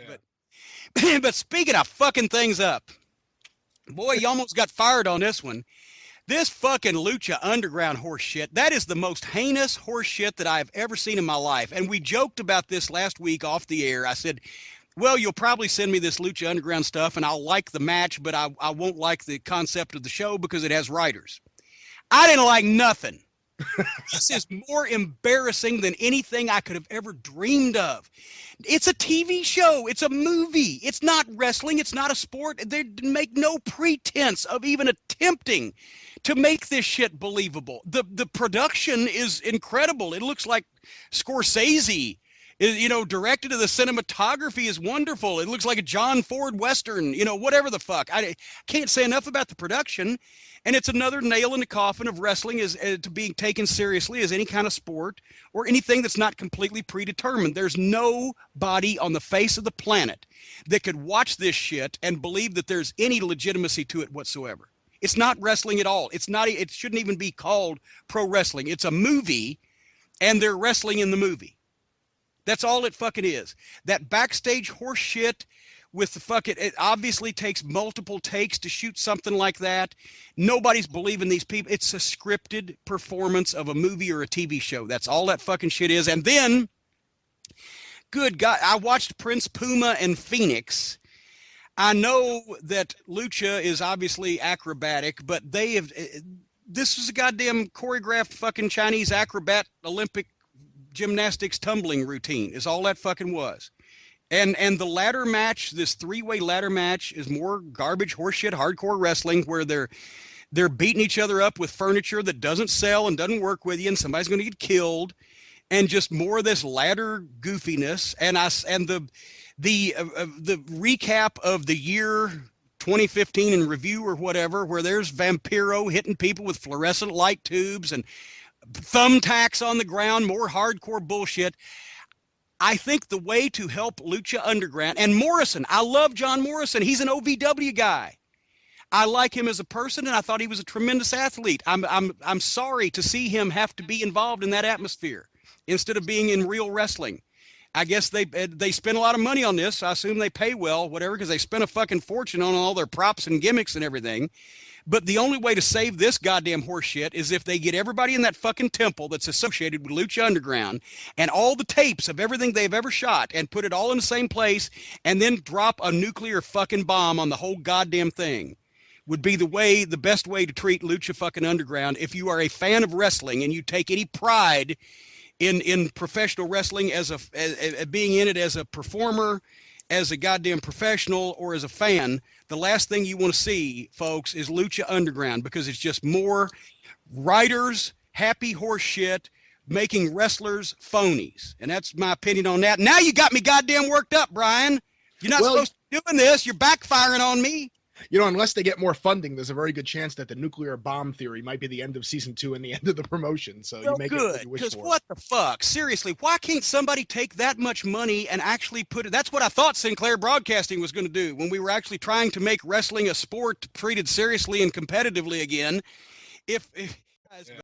But but speaking of fucking things up, boy, you almost got fired on this one. This fucking Lucha Underground horse shit, that is the most heinous horse shit that I've ever seen in my life. And we joked about this last week off the air. I said, well, you'll probably send me this Lucha Underground stuff and I'll like the match, but I won't like the concept of the show because it has writers. I didn't like nothing. This is more embarrassing than anything I could have ever dreamed of. It's a TV show. It's a movie. It's not wrestling. It's not a sport. They make no pretense of even attempting to make this shit believable. The production is incredible. It looks like Scorsese. Directed to the cinematography is wonderful. It looks like a John Ford Western, whatever the fuck. I can't say enough about the production. And it's another nail in the coffin of wrestling as to being taken seriously as any kind of sport or anything that's not completely predetermined. There's nobody on the face of the planet that could watch this shit and believe that there's any legitimacy to it whatsoever. It's not wrestling at all. It shouldn't even be called pro wrestling. It's a movie and they're wrestling in the movie. That's all it fucking is. That backstage horse shit with the fucking, it obviously takes multiple takes to shoot something like that. Nobody's believing these people. It's a scripted performance of a movie or a TV show. That's all that fucking shit is. And then, good God, I watched Prince Puma and Phoenix. I know that Lucha is obviously acrobatic, but this was a goddamn choreographed fucking Chinese acrobat Olympic gymnastics tumbling routine is all that fucking was. And the ladder match, this three-way ladder match, is more garbage horseshit hardcore wrestling where they're beating each other up with furniture that doesn't sell and doesn't work with you, and somebody's going to get killed, and just more of this ladder goofiness. And the recap of the year 2015 in review or whatever, where there's Vampiro hitting people with fluorescent light tubes and thumbtacks on the ground, more hardcore bullshit. I think the way to help Lucha Underground, and Morrison, I love John Morrison. He's an OVW guy. I like him as a person, and I thought he was a tremendous athlete. I'm sorry to see him have to be involved in that atmosphere instead of being in real wrestling. I guess they spend a lot of money on this. So I assume they pay well, whatever, because they spent a fucking fortune on all their props and gimmicks and everything. But the only way to save this goddamn horse shit is if they get everybody in that fucking temple that's associated with Lucha Underground and all the tapes of everything they've ever shot and put it all in the same place and then drop a nuclear fucking bomb on the whole goddamn thing would be the best way to treat Lucha fucking Underground if you are a fan of wrestling and you take any pride in professional wrestling as being in it as a performer, as a goddamn professional, or as a fan. The last thing you want to see, folks, is Lucha Underground, because it's just more writers, happy horse shit, making wrestlers phonies. And that's my opinion on that. Now you got me goddamn worked up, Brian. You're not supposed to be doing this. You're backfiring on me. Unless they get more funding, there's a very good chance that the nuclear bomb theory might be the end of season 2 and the end of the promotion. So you make it what you wish for. Because what the fuck? Seriously, why can't somebody take that much money and actually put it? That's what I thought Sinclair Broadcasting was going to do when we were actually trying to make wrestling a sport treated seriously and competitively again. If